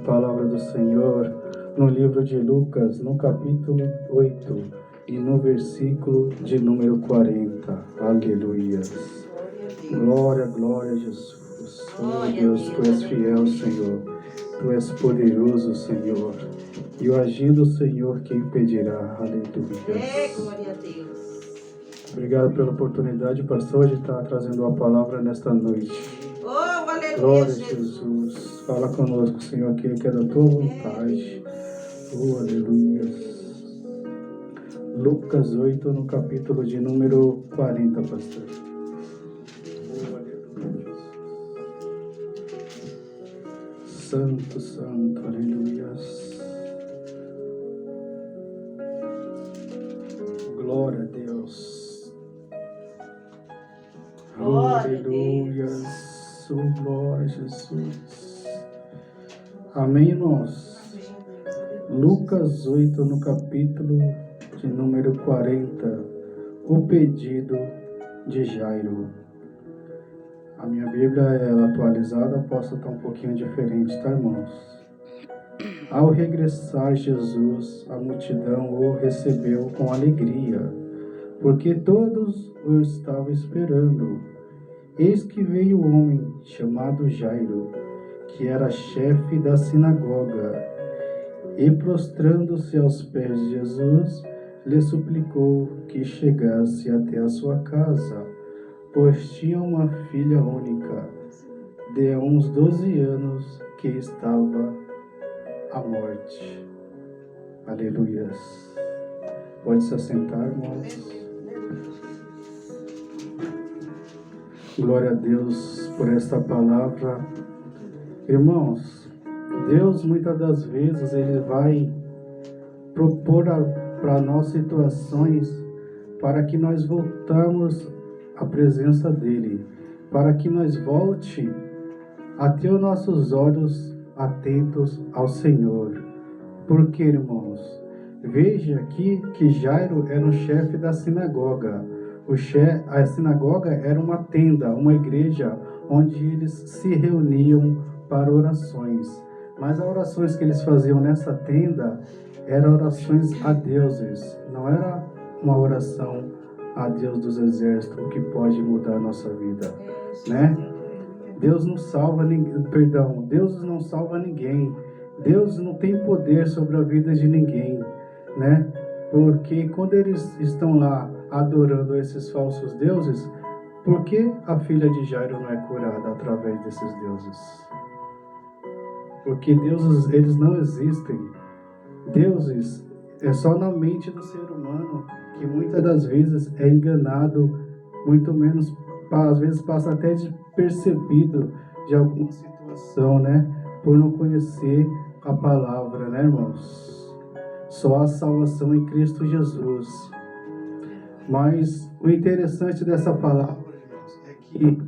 palavra do Senhor no livro de Lucas, no capítulo 8 e no versículo de número 40. Aleluia. Glória, glória a Jesus. Oh Deus, Tu és fiel, Senhor. Tu és poderoso, Senhor. E o agir do Senhor, quem impedirá? Aleluia. Glória a Deus. Obrigado pela oportunidade, pastor, de estar trazendo a palavra nesta noite. Oh, aleluia, Glória a Jesus. Jesus. Fala conosco, Senhor, aquilo que é da Tua vontade. Oh, aleluia. Lucas 8, no capítulo de número 40, pastor. Oh, aleluia. Santo, santo, aleluia. Glória a Deus. Glória a Aleluia. Deus. Oh, glória a Jesus. Amém, irmãos? Lucas 8, no capítulo de número 40, o pedido de Jairo. A minha Bíblia é atualizada, posso estar um pouquinho diferente, tá, irmãos? Ao regressar Jesus, a multidão o recebeu com alegria, porque todos o estavam esperando. Eis que veio um homem chamado Jairo, que era chefe da sinagoga, e prostrando-se aos pés de Jesus, lhe suplicou que chegasse até a sua casa, pois tinha uma filha única, de uns 12 anos, que estava à morte. Aleluias. Pode se assentar, irmãos. Glória a Deus por esta palavra. Irmãos, Deus muitas das vezes Ele vai propor para nós situações para que nós voltamos à presença dEle, para que nós volte a ter os nossos olhos atentos ao Senhor. Porque, irmãos, veja aqui que Jairo era um chefe da sinagoga. A sinagoga era uma tenda, uma igreja onde eles se reuniam para orações. Mas as orações que eles faziam nessa tenda eram orações a deuses. Não era uma oração a Deus dos exércitos que pode mudar a nossa vida, né? Deus não salva ninguém, perdão, Deus não salva ninguém. Deus não tem poder sobre a vida de ninguém, né? Porque quando eles estão lá adorando esses falsos deuses, por que a filha de Jairo não é curada através desses deuses? Porque deuses, eles não existem. Deuses é só na mente do ser humano que muitas das vezes é enganado, muito menos, às vezes passa até despercebido de alguma situação, né? Por não conhecer a palavra, né, irmãos? Só a salvação em Cristo Jesus. Mas o interessante dessa palavra, irmãos,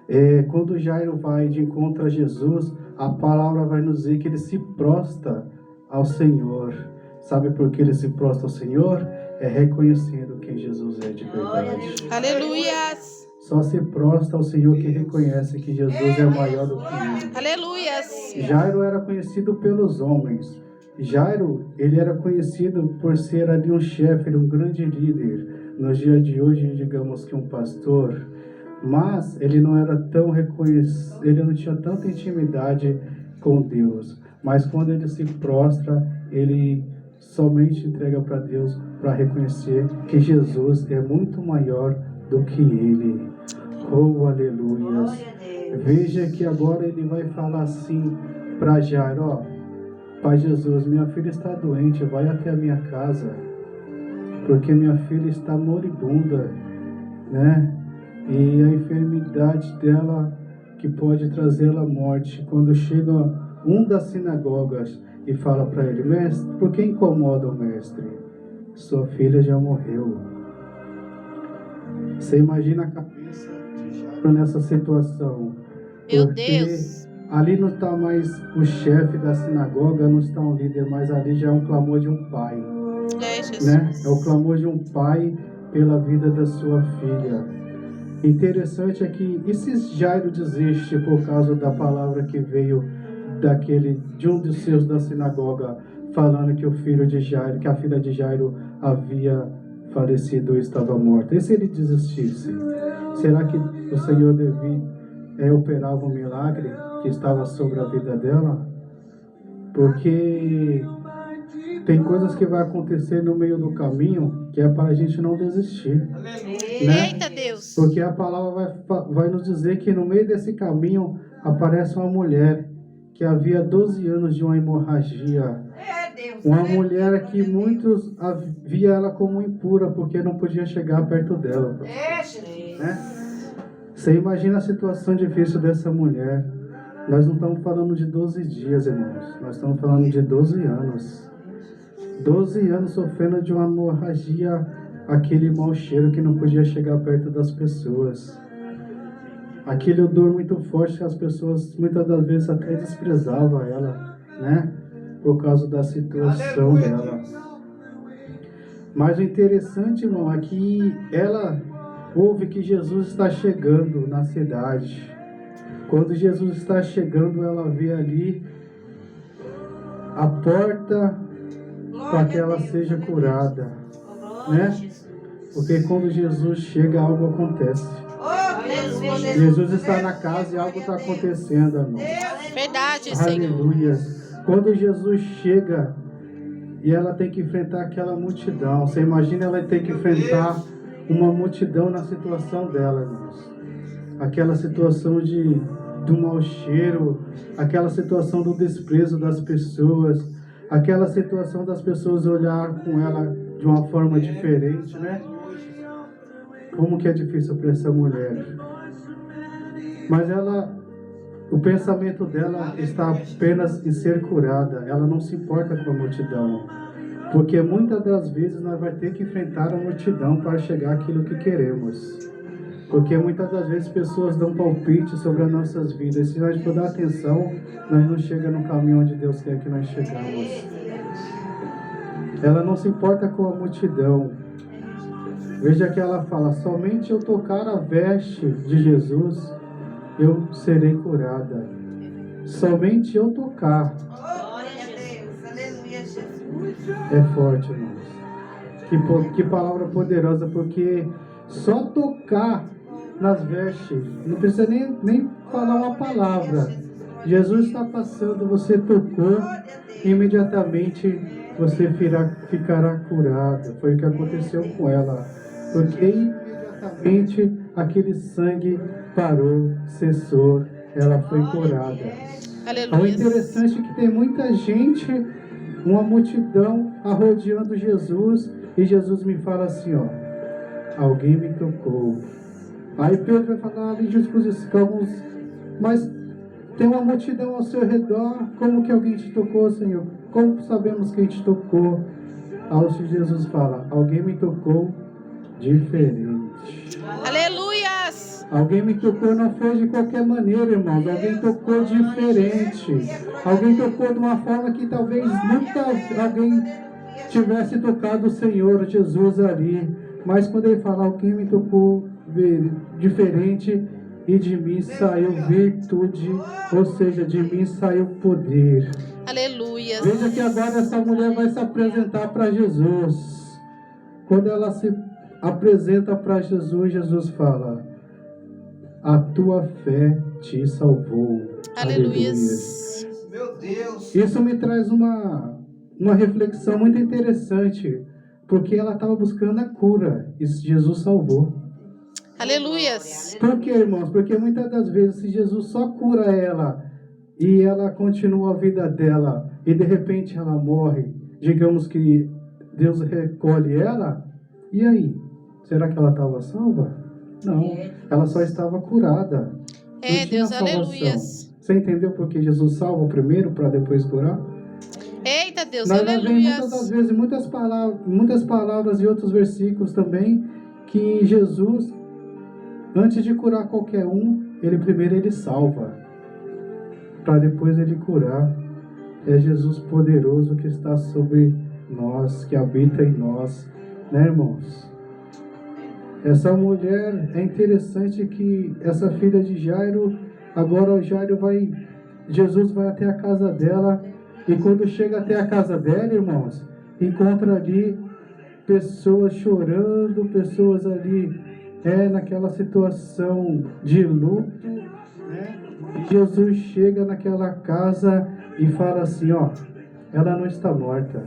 é que quando Jairo vai de encontro a Jesus, a palavra vai nos dizer que ele se prostra ao Senhor. Sabe por que ele se prostra ao Senhor? É reconhecendo quem Jesus é de verdade. Aleluias! Só se prostra ao Senhor que reconhece que Jesus é maior do que ele. Aleluias! Jairo era conhecido pelos homens. Jairo, ele era conhecido por ser ali um chefe, um grande líder. Nos dias de hoje, digamos que um pastor. Mas ele não era tão reconhecido, ele não tinha tanta intimidade com Deus. Mas quando ele se prostra, ele somente entrega para Deus para reconhecer que Jesus é muito maior do que ele. Oh, aleluia. Veja que agora ele vai falar assim para Jairo, ó, Pai Jesus, minha filha está doente, vai até a minha casa, porque minha filha está moribunda, né? E a enfermidade dela que pode trazê-la à morte. Quando chega um das sinagogas e fala para ele, mestre, por que incomoda o mestre? Sua filha já morreu. Você imagina a cabeça de Jairo nessa situação? Meu Porque Deus! ali não está mais o chefe da sinagoga, não está um líder, mas ali já é um clamor de um pai, Jesus! né? É o clamor de um pai pela vida da sua filha. Interessante é que, e se Jairo desiste por causa da palavra que veio de um dos seus da sinagoga, falando que que a filha de Jairo havia falecido ou estava morta. E se ele desistisse? Será que o Senhor operava um milagre que estava sobre a vida dela? Porque tem coisas que vai acontecer no meio do caminho que é para a gente não desistir, né? Eita Deus. Porque a palavra vai nos dizer que no meio desse caminho aparece uma mulher que havia 12 anos de uma hemorragia. Uma mulher que muitos via ela como impura porque não podia chegar perto dela. Né? Você imagina a situação difícil dessa mulher. Nós não estamos falando de 12 dias, irmãos. Nós estamos falando de 12 anos. 12 anos sofrendo de uma hemorragia, aquele mau cheiro que não podia chegar perto das pessoas. Aquele odor muito forte que as pessoas muitas das vezes até desprezavam ela, né? Por causa da situação dela. Mas o interessante, irmão, é que ela ouve que Jesus está chegando na cidade. Quando Jesus está chegando, ela vê ali a porta para que ela seja curada, né? Porque quando Jesus chega, algo acontece. Jesus está na casa e algo está acontecendo, irmão. Verdade, Senhor. Aleluia. Quando Jesus chega e ela tem que enfrentar aquela multidão, você imagina ela ter que enfrentar uma multidão na situação dela, irmãos. Aquela situação do mau cheiro, aquela situação do desprezo das pessoas, aquela situação das pessoas olhar com ela de uma forma diferente, né? Como que é difícil para essa mulher. Mas o pensamento dela está apenas em ser curada. Ela não se importa com a multidão. Porque muitas das vezes nós vamos ter que enfrentar a multidão para chegar àquilo que queremos. Porque muitas das vezes pessoas dão palpite sobre as nossas vidas. Se nós for dar atenção, nós não chegamos no caminho onde Deus quer que nós chegamos. Ela não se importa com a multidão. Veja que ela fala: somente eu tocar a veste de Jesus, eu serei curada. Somente eu tocar. É forte, irmãos. Que palavra poderosa, porque só tocar nas vestes, não precisa nem falar uma palavra. Jesus está passando, você tocou, imediatamente você ficará curado. Foi o que aconteceu com ela. Porque imediatamente aquele sangue parou, cessou, ela foi curada. Aleluia. O interessante é que tem muita gente, uma multidão arrodeando Jesus, e Jesus me fala assim, ó: alguém me tocou. Aí Pedro vai falar ali de alguns, mas tem uma multidão ao seu redor, como que alguém te tocou, Senhor? Como sabemos quem te tocou? Aí Jesus fala: alguém me tocou diferente. Aleluias! Alguém me tocou, não foi de qualquer maneira, irmãos. Alguém tocou diferente. Alguém tocou de uma forma que talvez nunca alguém tivesse tocado o Senhor Jesus ali. Mas quando ele fala: alguém me tocou diferente, e de mim saiu virtude, ou seja, de mim saiu poder. Aleluia. Veja que agora essa mulher vai se apresentar para Jesus. Quando ela se apresenta para Jesus, Jesus fala: a tua fé te salvou. Aleluia. Meu Deus. Isso me traz uma reflexão muito interessante, porque ela estava buscando a cura e Jesus salvou. Aleluias. Por quê, irmãos? Porque muitas das vezes, se Jesus só cura ela e ela continua a vida dela e de repente ela morre, digamos que Deus recolhe ela, e aí? Será que ela estava salva? Não, ela só estava curada. É, Não tinha Deus, salvação. aleluias. Você entendeu por que Jesus salva primeiro para depois curar? Eita Deus, Nós vemos muitas das aleluias. vezes muitas palavras e outros versículos também, que Jesus, antes de curar qualquer um, ele salva, para depois ele curar. É Jesus poderoso que está sobre nós, que habita em nós, né, irmãos? Essa mulher, é interessante que essa filha de Jairo, agora o Jairo vai Jesus vai até a casa dela, e quando chega até a casa dela, irmãos, encontra ali pessoas chorando, pessoas ali naquela situação de luto, né? E Jesus chega naquela casa e fala assim, ó, ela não está morta.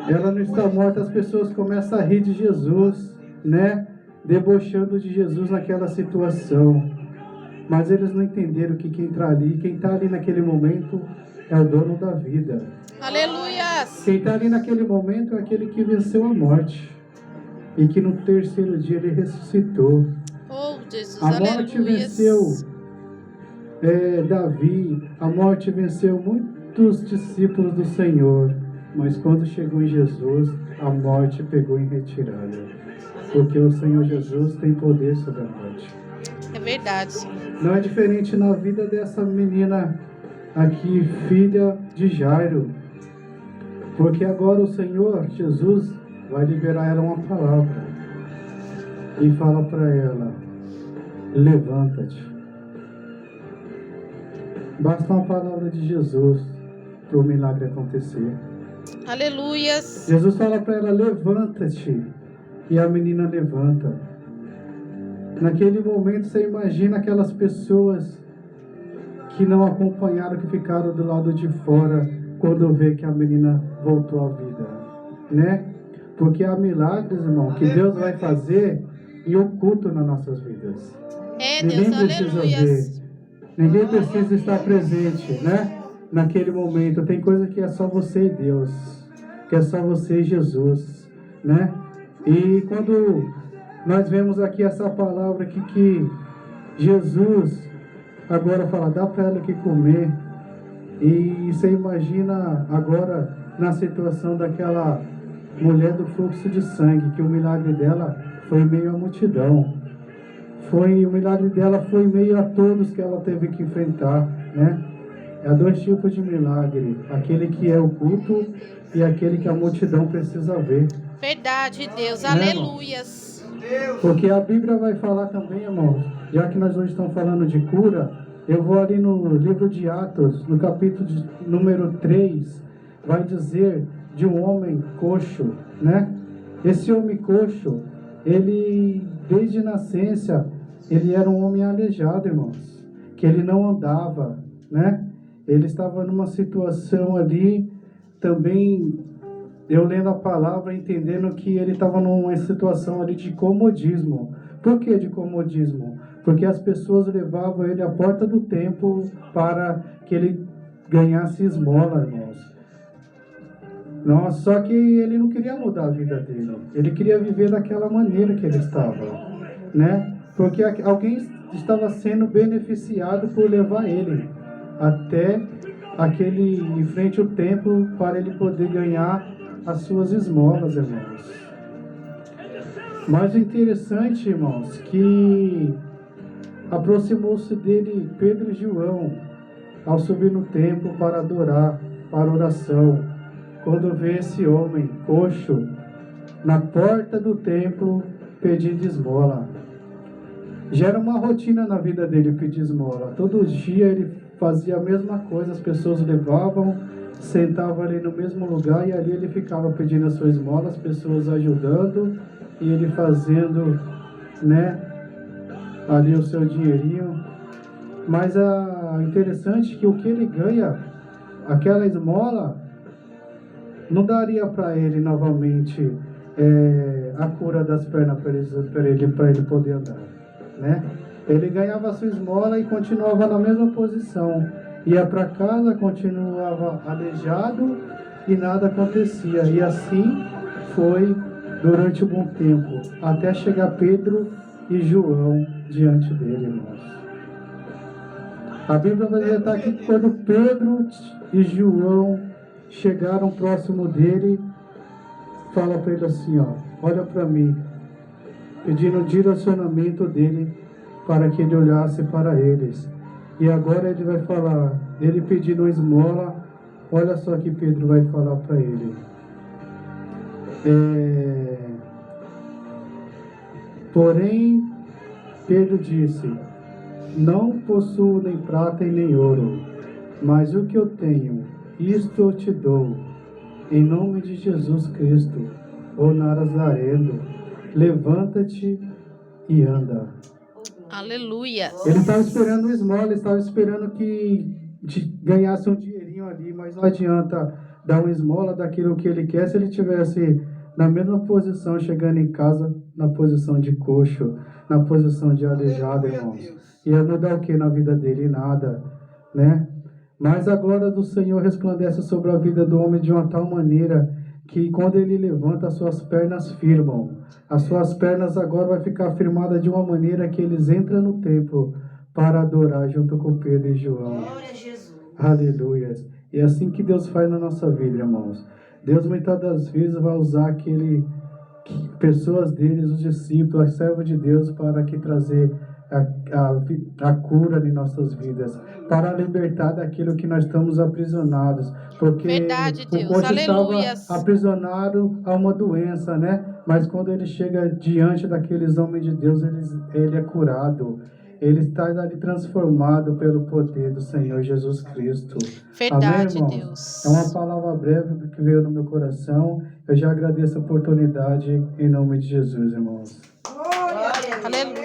Ela não está morta. As pessoas começam a rir de Jesus, né? Debochando de Jesus naquela situação. Mas eles não entenderam que quem está ali naquele momento é o dono da vida. Aleluias. Quem está ali naquele momento é aquele que venceu a morte. E que no terceiro dia ele ressuscitou. Oh, Jesus, A morte venceu Davi. A morte venceu muitos discípulos do Senhor. Mas quando chegou em Jesus, a morte pegou em retirada. Porque o Senhor Jesus tem poder sobre a morte. É verdade. Não é diferente na vida dessa menina aqui, filha de Jairo. Porque agora o Senhor Jesus vai liberar ela uma palavra. E fala para ela, levanta-te. Basta uma palavra de Jesus para o milagre acontecer. Aleluias. Jesus fala para ela, levanta-te. E a menina levanta. Naquele momento você imagina aquelas pessoas que não acompanharam, que ficaram do lado de fora quando vê que a menina voltou à vida, né? Porque há milagres, irmão, que Deus vai fazer em oculto nas nossas vidas. Ninguém Deus, precisa aleluias. ver, ninguém precisa estar presente, né? Naquele momento, tem coisa que é só você e Deus, que é só você e Jesus, né? E quando nós vemos aqui essa palavra aqui que Jesus agora fala, dá para ela que comer. E você imagina agora na situação daquela mulher do fluxo de sangue, que o milagre dela foi em meio à multidão. O milagre dela foi em meio a todos que ela teve que enfrentar, né? Há dois tipos de milagre, aquele que é oculto e aquele que a multidão precisa ver. Verdade, Deus, Né, aleluias. Porque a Bíblia vai falar também, irmãos, já que nós hoje estamos falando de cura, eu vou ali no livro de Atos, no capítulo número 3, vai dizer de um homem coxo, né? Esse homem coxo, ele, desde nascença, ele era um homem aleijado, irmãos, que ele não andava, né? Ele estava numa situação ali, também, eu lendo a palavra, entendendo que ele estava numa situação ali de comodismo. Por que de comodismo? Porque as pessoas levavam ele à porta do templo para que ele ganhasse esmola, irmãos. Nossa, só que ele não queria mudar a vida dele. Ele queria viver daquela maneira que ele estava, né? Porque alguém estava sendo beneficiado por levar ele até aquele, em frente ao templo, para ele poder ganhar as suas esmolas, irmãos. Mas o interessante, irmãos, que aproximou-se dele Pedro e João ao subir no templo para adorar, para oração. Quando vê esse homem coxo na porta do templo pedindo esmola. Já era uma rotina na vida dele pedir esmola. Todo dia ele fazia a mesma coisa, as pessoas levavam, sentavam ali no mesmo lugar e ali ele ficava pedindo a sua esmola, as pessoas ajudando e ele fazendo, né, ali o seu dinheirinho. Mas interessante que o que ele ganha, aquela esmola, não daria para ele novamente a cura das pernas para ele poder andar, né? Ele ganhava a sua esmola e continuava na mesma posição. Ia para casa, continuava aleijado e nada acontecia. E assim foi durante um bom tempo, até chegar Pedro e João diante dele, irmãos. A Bíblia vai dizer aqui que quando Pedro e João chegaram próximo dele, fala para ele assim, ó, olha para mim, pedindo o direcionamento dele para que ele olhasse para eles. E agora ele vai falar, ele pedindo esmola, olha só que Pedro vai falar para ele. Porém, Pedro disse, Não possuo nem prata e nem ouro, mas o que eu tenho, isto eu te dou. Em nome de Jesus Cristo, o Nazareno, levanta-te e anda. Aleluia. Ele estava esperando esmola, ele estava esperando que ganhasse um dinheirinho ali, mas não adianta dar uma esmola daquilo que ele quer se ele tivesse na mesma posição, chegando em casa, na posição de coxo, na posição de aleijado, irmãos. Ia mudar o que na vida dele? Nada, né? Mas a glória do Senhor resplandece sobre a vida do homem de uma tal maneira que quando ele levanta, as suas pernas firmam. As suas pernas agora vai ficar firmadas de uma maneira que eles entram no templo para adorar junto com Pedro e João. Glória a Jesus. Aleluia. E é assim que Deus faz na nossa vida, irmãos. Deus muitas das vezes vai usar pessoas deles, os discípulos, as servos de Deus, para que trazer a cura em nossas vidas, para libertar daquilo que nós estamos aprisionados, porque Verdade, o Deus. coxo Aleluias. estava aprisionado a uma doença, né? Mas quando ele chega diante daqueles homens de Deus, ele é curado. Ele está ali transformado pelo poder do Senhor Jesus Cristo. Verdade, Amém, irmãos? Deus. É uma palavra breve que veio no meu coração. Eu já agradeço a oportunidade em nome de Jesus, irmãos. Glória a Deus. Aleluia.